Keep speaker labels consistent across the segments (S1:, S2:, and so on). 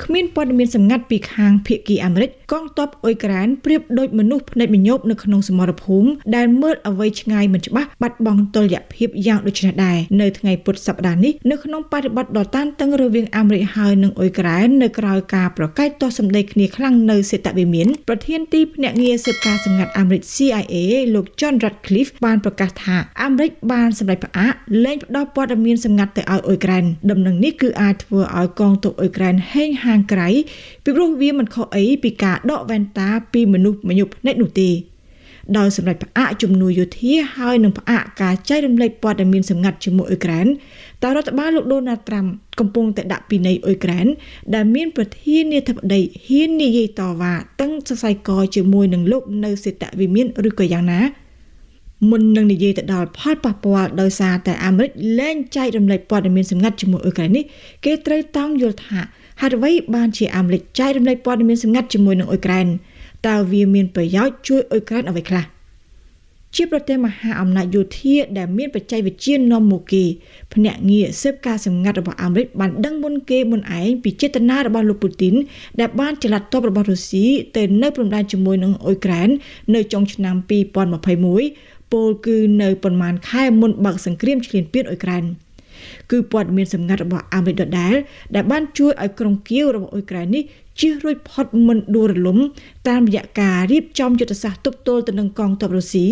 S1: គ្មានព័ត៌មានសម្ងាត់ពីខាងភាគីអាមេរិកកងទ័ពអ៊ុយក្រែនប្រៀបដូចមនុស្សភ្នែកមញោបនៅក្នុងសមរភូមិដែលមើលអ្វីឆ្ងាយមិនច្បាស់បាត់បង់តុល្យភាពយ៉ាងដូចនេះដែរនៅថ្ងៃពុធសប្តាហ៍នេះនៅក្នុងបរិបទដ៏តានតឹងរវាងអាមេរិកហើយនិងអ៊ុយក្រែននៅក្រៅការប្រកែកទាស់សម្ដីគ្នាខ្លាំងនៅសេតវិមានប្រធានទីភ្នាក់ងារស៊ើបការសម្ងាត់អាមេរិក CIA លោក John Ratcliffe បានប្រកាសថាអាមេរិកបានសម្រេចផ្អាកលែងផ្ដល់ព័ត៌មានសម្ងាត់ទៅឲ្យអ៊ុយក្រែនដំណឹងនេះគឺអាចធ្វើឲ្យកងទ័ពអ៊ុយក្រែនហេងហាងក្រៃពីព្រោះវាមិនខុសអីពីការដកវ៉ែនតាពីមនុស្សម្ញុភ្នែកនោះទេដោយសម្រាប់ផ្អាកជំនួយយោធាហើយនឹងផ្អាកការចែករំលែកព័ត៌មានសម្ងាត់ជាមួយអ៊ុយក្រែនតើរដ្ឋបាលលោក Donald Trump កំពុងតែដាក់ពិន័យអ៊ុយក្រែនដែលមានប្រធានាធិបតីហ៊ាននិយាយតវ៉ាតឹងសរសៃកជាមួយនឹងលោកនៅសេតវិមានឬក៏យ៉ាងណាមុននឹងនិយាយទៅដល់ផលប៉ះពាល់ដោយសារតែអាមេរិកលែងចែករំលែកព័ត៌មានសម្ងាត់ជាមួយអ៊ុយក្រែននេះគេត្រូវតង់យល់ថាហេតុអ្វីបានជាអាមេរិកចែករំលែកព័ត៌មានសម្ងាត់ជាមួយនឹងអ៊ុយក្រែនតើវាមានប្រយោជន៍ជួយអ៊ុយក្រែនអ្វីខ្លះជាប្រទេសមហាអំណាចយោធាដែលមានបច្ចេកវិទ្យានាំមុខគេភ្នាក់ងារស៊ើបការសម្ងាត់របស់អាមេរិកបានដឹងមុនគេមុនឯងពីចេតនារបស់លោកពូទីនដែលបានចល័តទ័ពរបស់រុស្ស៊ីទៅនៅព្រំដែនជាមួយនឹងអ៊ុយក្រែននៅចុងឆ្នាំ2021ពលគឺនៅប្រមាណខែមុនបើកសង្គ្រាមឈ្លានពានអ៊ុយក្រែនគឺព័ត៌មានសម្ងាត់របស់អាមេរិកដដែលដែលបានជួយឲ្យក្រុងគៀវរបស់អ៊ុយក្រែននេះជៀសរួចផុតមិនដួលរលំតាមរយៈការរៀបចំយុទ្ធសាស្ត្រទប់ទល់ទៅនឹងកងទ័ពរុស្ស៊ី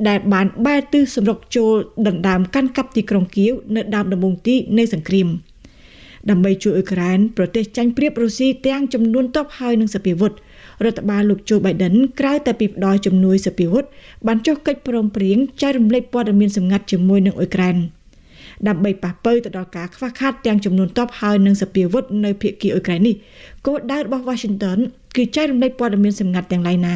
S1: ដែលបានបែរទិសសម្រុកចូលដណ្ដើមកាន់កាប់ទីក្រុងគៀវនៅដើមដំបូងទីនៃសង្គ្រាមដើម្បីជួយអ៊ុយក្រែនប្រទេសចាញ់ប្រៀបរុស្ស៊ីទាំងចំនួនទ័ពហើយនិងសព្វាវុធរដ្ឋបាលលោកโจ Biden ក្រៅតែពីផ្ដល់ជំនួយសព្វាវុធបានចុះកិច្ចព្រមព្រៀងចែករំលែកព័ត៌មានសម្ងាត់ជាមួយនឹងអ៊ុយក្រែនដើម្បីប៉ះប៉ូវទៅដល់ការខ្វះខាតទាំងចំនួនទ័ពហើយនិងសព្វាវុធនៅភាគីអ៊ុយក្រែននេះគោលដៅរបស់ Washington គឺចែករំលែកព័ត៌មានសម្ងាត់ទាំងឡាយណា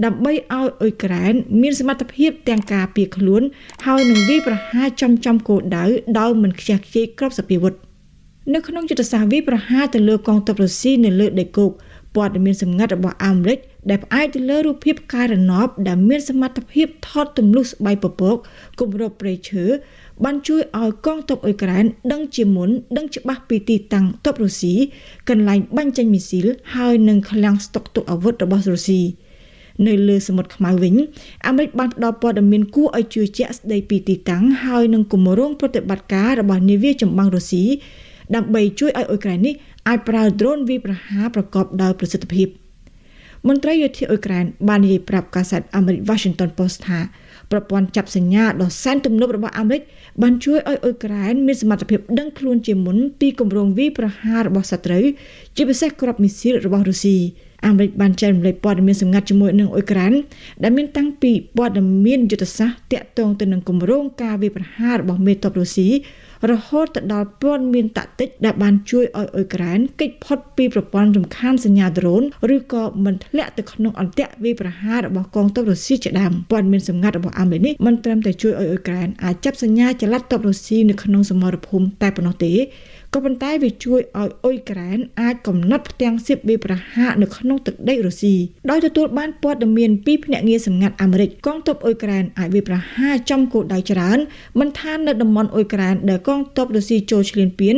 S1: ដើម្បីឲ្យអ៊ុយក្រែនមានសមត្ថភាពទាំងការពារខ្លួនហើយនឹងវាយប្រហារចំគោលដៅដោយមិនខ្ជះខ្ជាយក្របសព្វាវុធនៅក្នុងយុទ្ធសាស្ត្រវាយប្រហារទៅលើកងទ័ពរុស្ស៊ីនៅលើដីគោកព័ត៌មានសម្ងាត់របស់អាមេរិកដែលផ្អែកទៅលើរូបភាពការរណបដែលមានសមត្ថភាពថតទម្លុះស្បែកពពកគម្របព្រៃឈើបានជួយឲ្យកងទ័ពអ៊ុយក្រែនដឹងជាមុនដឹងច្បាស់ពីទីតាំងទ័ពរុស្ស៊ីកន្លែងបាញ់ចេញមីស៊ីលហើយនឹងឃ្លាំងស្តុកទុកអាវុធរបស់រុស្ស៊ីនៅលើសមុទ្រខ្មៅវិញអាមេរិកបានផ្ដល់ព័ត៌មានគួរឲ្យជឿជាក់ស្ដីពីទីតាំងហើយនឹងគម្រោងប្រតិបត្តិការរបស់នាវាចម្បាំងរុស្ស៊ីដើម្បីជួយឲ្យអ៊ុយក្រែននេះអាចប្រើដ្រូនវាយប្រហារប្រកបដោយប្រសិទ្ធភាពមន្ត្រីយោធាអ៊ុយក្រែនបាននិយាយប្រាប់កាសែតអាមេរិក Washington Post ថាប្រព័ន្ធចាប់សញ្ញាដ៏សែនទំនើបរបស់អាមេរិកបានជួយឲ្យអ៊ុយក្រែនមានសមត្ថភាពដឹងខ្លួនជាមុនពីគម្រោងវាយប្រហាររបស់សត្រូវជាពិសេសគ្រាប់មីស៊ីលរបស់រុស្ស៊ីអាមេរិកបានចែករំលែកព័ត៌មានសម្ងាត់ជាមួយនឹងអ៊ុយក្រែនដែលមានតាំងពីព័ត៌មានយុទ្ធសាស្ត្រតាក់ទងទៅនឹងគម្រោងការវាយប្រហាររបស់មេទ័ពរុស្ស៊ីរហូតទៅដល់ព័ត៌មានតាក់ទិកដែលបានជួយឲ្យអ៊ុយក្រែនគេចផុតពីប្រព័ន្ធរំខានសញ្ញាដ្រូនឬក៏មិនធ្លាក់ទៅក្នុងអន្ទាក់វាយប្រហាររបស់កងទ័ពរុស្ស៊ីជាដើមព័ត៌មានសម្ងាត់របស់អាមេរិកនេះមិនត្រឹមតែជួយឲ្យអ៊ុយក្រែនអាចចាប់សញ្ញាចល័តទ័ពរុស្ស៊ីនៅក្នុងសមរភូមិតែប៉ុណ្ណោះទេក៏ប៉ុន្តែវាជួយឲ្យអ៊ុយក្រែនអាចកំណត់ផ្ទាំងសៀបវាយប្រហារនៅក្នុងទឹកដីរុស្ស៊ីដោយទទួលបានព័ត៌មានពីភ្នាក់ងារសម្ងាត់អាមេរិកកងទ័ពអ៊ុយក្រែនអាចវាយប្រហារចំគោលដៅច្រើនមិនថានៅតំបន់អ៊ុយក្រែនដែលកងទ័ពរុស្ស៊ីចូលឈ្លានពាន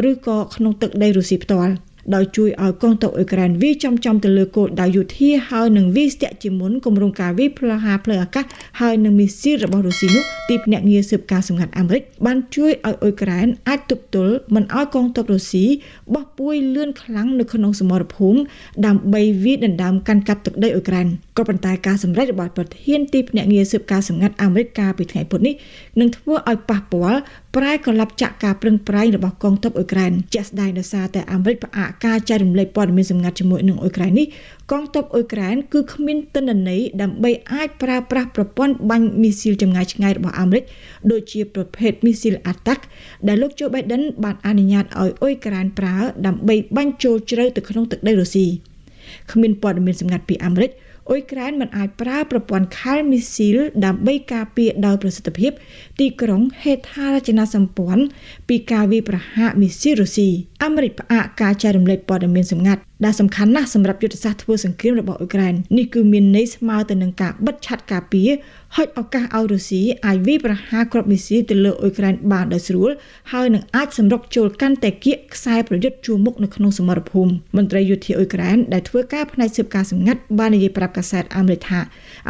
S1: ឬក៏ក្នុងទឹកដីរុស្ស៊ីផ្ទាល់ដោយជួយឲ្យកងទ័ពអ៊ុយក្រែនវាយចំទៅលើគោលដៅយោធាហើយនឹងវាយស្ទាក់ជាមុនគម្រោងការវាយប្រហារផ្លូវអាកាសហើយនឹងមីស៊ីលរបស់រុស្ស៊ីនោះទីភ្នាក់ងារស៊ើបការសម្ងាត់អាមេរិកបានជួយឲ្យអ៊ុយក្រែនអាចទប់ទល់មិនឲ្យកងទ័ពរុស្ស៊ីបោះពួយលឿនខ្លាំងនៅក្នុងសមរភូមិដើម្បីវាយដណ្ដើមកាន់កាប់ទឹកដីអ៊ុយក្រែនក៏ប៉ុន្តែការសម្រេចរបស់ប្រធានទីភ្នាក់ងារស៊ើបការសម្ងាត់អាមេរិកកាលពីថ្ងៃពុធនេះនឹងធ្វើឲ្យប៉ះពាល់ប្រែក្លាប់ចាក់ការប្រឹងប្រែងរបស់កងទ័ពអ៊ុយក្រែនជាក់ស្ដែងដោយសារតែអាមេរិកផ្អាកការចែករំលែកព័ត៌មានសម្ងាត់ជាមួយនឹងអ៊ុយក្រែននេះកងទ័ពអ៊ុយក្រែនគឺគ្មានទិន្នន័យដើម្បីអាចប្រើប្រាស់ប្រព័ន្ធបាញ់មីស៊ីលចម្ងាយឆ្ងាយរបស់អាមេរិកដូចជាប្រភេទមីស៊ីល Attack ដែលលោកโจ Biden បានអនុញ្ញាតឲ្យអ៊ុយក្រែនប្រើដើម្បីបាញ់ចូលជ្រៅទៅក្នុងទឹកដីរុស្ស៊ីគ្មានព័ត៌មានសម្ងាត់ពីអាមេរិកអ៊ុយក្រែនមិនអាចប្រើប្រព័ន្ធខែលមីស៊ីលដើម្បីការពារដោយប្រសិទ្ធភាពទីក្រុងហេដ្ឋារចនាសម្ព័ន្ធពីការវាយប្រហារមីស៊ីលរុស្ស៊ីអាមេរិកផ្អាកការចែករំលែកព័ត៌មានសម្ងាត់ ដែលសំខាន់ណាស់សម្រាប់យុទ្ធសាស្ត្រធ្វើសង្គ្រាមរបស់អ៊ុយក្រែននេះគឺមានន័យស្មើទៅនឹងការបិទឆ័ត្រការពារហុចឱកាសឲ្យរុស្ស៊ីអាចវាយប្រហារគ្រាប់មីស៊ីលទៅលើអ៊ុយក្រែនបានដោយស្រួលហើយនឹងអាចសម្រុកចូលកាន់តែគៀកខ្សែប្រយុទ្ធជួរមុខនៅក្នុងសមរភូមិមន្ត្រីយោធាអ៊ុយក្រែនដែលធ្វើការផ្នែកស៊ើបការសម្ងាត់បាននិយាយប្រាប់កាសែតអាមេរិកថា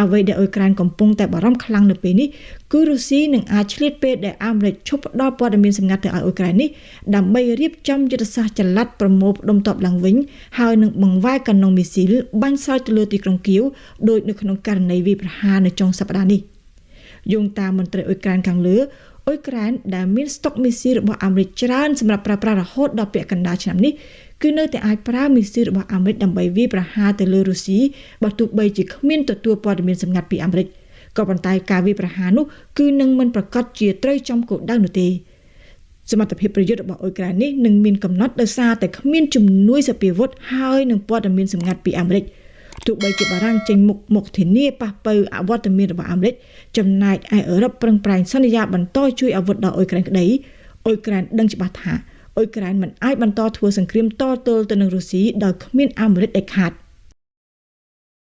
S1: អ្វីដែលអ៊ុយក្រែនកំពុងតែបារម្ភខ្លាំងនៅពេលនេះគឺរុស្ស៊ីនឹងអាចឆ្លៀតពេលដែលអាមេរិកឈប់ផ្ដល់ព័ត៌មានសម្ងាត់ទៅឲ្យអ៊ុយក្រែននេះដើម្បីរៀបចំយុទ្ធសាស្ត្រចល័តប្រមូលផ្ដុំទ័ពឡើងវិញហើយនឹងបង្វែរកាណុងមីស៊ីលបាញ់សោយទៅលើទីក្រុងគៀវដោយនៅក្នុងករណីវាយប្រហារនៅចុងសប្តាហ៍នេះយោងតាមមន្ត្រីអ៊ុយក្រែនខាងលើអ៊ុយក្រែនដែលមានស្តុកមីស៊ីលរបស់អាមេរិកច្រើនសម្រាប់ប្រើប្រាស់រហូតដល់ពាក់កណ្ដាលឆ្នាំនេះគឺនៅតែអាចប្រើមីស៊ីលរបស់អាមេរិកដើម្បីវាយប្រហារទៅលើរុស្ស៊ីបើទោះបីជាគ្មានទទួលព័ត៌មានសម្ងាត់ពីអាមេរិកក៏ប៉ុន្តែការវាយប្រហារនោះគឺនឹងមិនប្រកាសជាត្រូវចំគោលដៅនោះទេសមត្ថភាពប្រយុទ្ធរបស់អ៊ុយក្រែននេះនឹងមានកំណត់ដោយសារតែគ្មានជំនួយសពាវុធហើយនឹងព័ត៌មានសម្ងាត់ពីអាមេរិកទោះបីជាបារាំងចេញមុខធានាប៉ះប៉ូវអវត្តមានរបស់អាមេរិកចំណែកឯអឺរ៉ុបប្រឹងប្រែងសន្យាបន្តជួយអាវុធដល់អ៊ុយក្រែនក្តីអ៊ុយក្រែនដឹងច្បាស់ថាអ៊ុយក្រែនមិនអាចបន្តធ្វើសង្គ្រាមតទល់ទៅនឹងរុស្ស៊ីដោយគ្មានអាមេរិកដាច់ខាត